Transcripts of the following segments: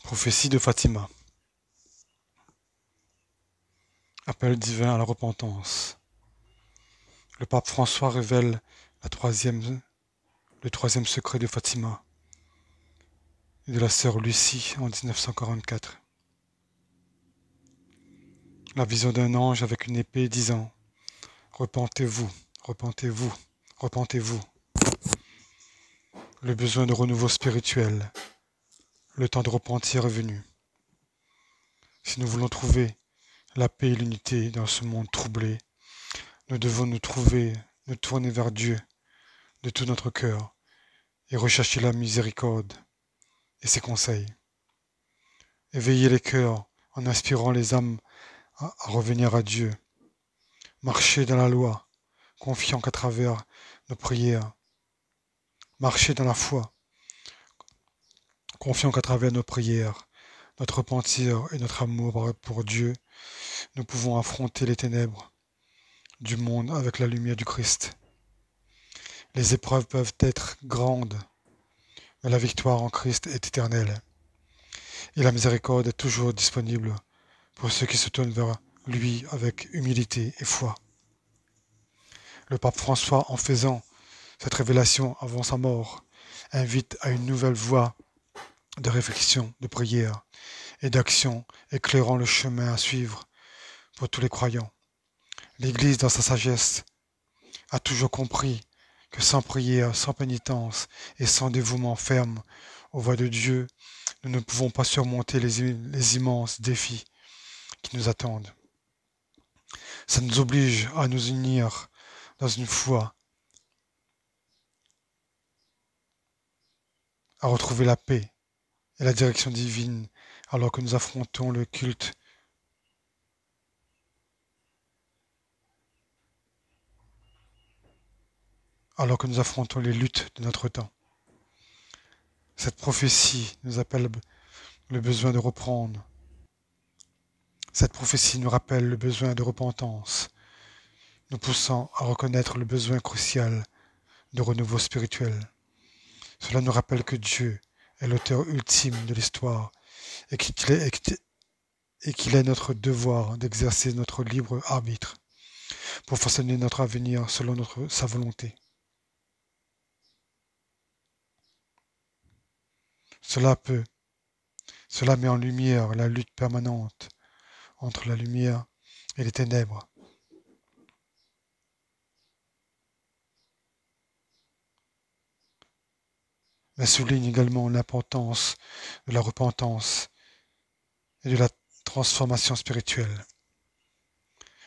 Prophétie de Fatima. Appel divin à la repentance. Le pape François révèle le troisième secret de Fatima et de la sœur Lucie en 1944. La vision d'un ange avec une épée disant « Repentez-vous, repentez-vous, repentez-vous ». Le besoin de renouveau spirituel. Le temps de repentir est venu. Si nous voulons trouver la paix et l'unité dans ce monde troublé, nous devons nous tourner vers Dieu de tout notre cœur et rechercher la miséricorde et ses conseils. Éveiller les cœurs en inspirant les âmes à revenir à Dieu. Marcher dans la loi, confiant qu'à travers nos prières. Marcher dans la foi, confiant qu'à travers nos prières, notre repentir et notre amour pour Dieu, nous pouvons affronter les ténèbres du monde avec la lumière du Christ. Les épreuves peuvent être grandes, mais la victoire en Christ est éternelle. Et la miséricorde est toujours disponible pour ceux qui se tournent vers lui avec humilité et foi. Le pape François, en faisant cette révélation avant sa mort, invite à une nouvelle voie de réflexion, de prière et d'action, éclairant le chemin à suivre pour tous les croyants. L'Église, dans sa sagesse, a toujours compris que sans prière, sans pénitence et sans dévouement ferme aux voies de Dieu, nous ne pouvons pas surmonter les immenses défis qui nous attendent. Ça nous oblige à nous unir dans une foi, à retrouver la paix et la direction divine alors que nous affrontons le culte alors que nous affrontons les luttes de notre temps. Cette prophétie nous appelle le besoin de reprendre. Cette prophétie nous rappelle le besoin de repentance, nous poussant à reconnaître le besoin crucial de renouveau spirituel. Cela nous rappelle que Dieu est l'auteur ultime de l'histoire et qu'il est notre devoir d'exercer notre libre arbitre pour façonner notre avenir selon sa volonté. Cela met en lumière la lutte permanente entre la lumière et les ténèbres. Mais souligne également l'importance de la repentance et de la transformation spirituelle.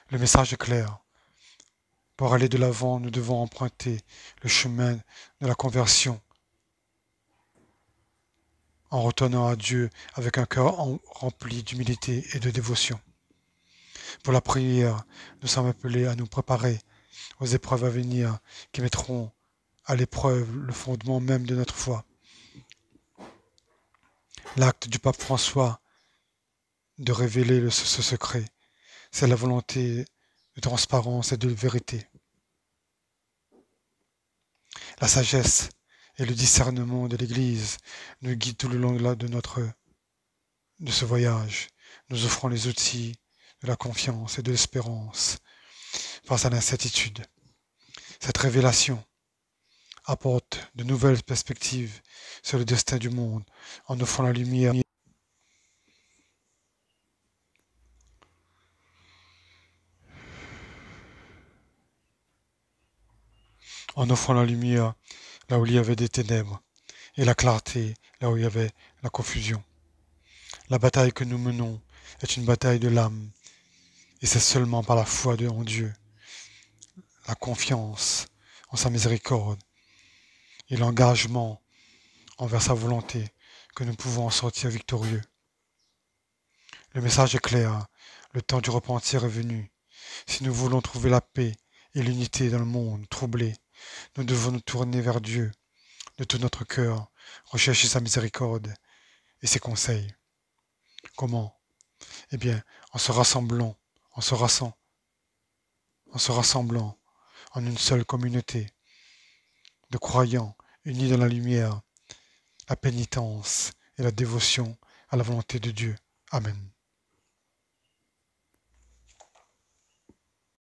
Le message est clair. Pour aller de l'avant, nous devons emprunter le chemin de la conversion en retournant à Dieu avec un cœur rempli d'humilité et de dévotion. Pour la prière, nous sommes appelés à nous préparer aux épreuves à venir qui mettront à l'épreuve le fondement même de notre foi. L'acte du pape François de révéler ce secret, c'est la volonté de transparence et de vérité. La sagesse et le discernement de l'Église nous guident tout le long de ce voyage, nous offrant les outils de la confiance et de l'espérance face à l'incertitude. Cette révélation apporte de nouvelles perspectives sur le destin du monde en offrant la lumière. En offrant la lumière là où il y avait des ténèbres et la clarté là où il y avait la confusion. La bataille que nous menons est une bataille de l'âme et c'est seulement par la foi en Dieu, la confiance en sa miséricorde et l'engagement envers sa volonté que nous pouvons en sortir victorieux. Le message est clair, le temps du repentir est venu. Si nous voulons trouver la paix et l'unité dans le monde troublé, nous devons nous tourner vers Dieu de tout notre cœur, rechercher sa miséricorde et ses conseils. Comment? Eh bien, en se rassemblant en une seule communauté de croyants unis dans la lumière, la pénitence et la dévotion à la volonté de Dieu. Amen.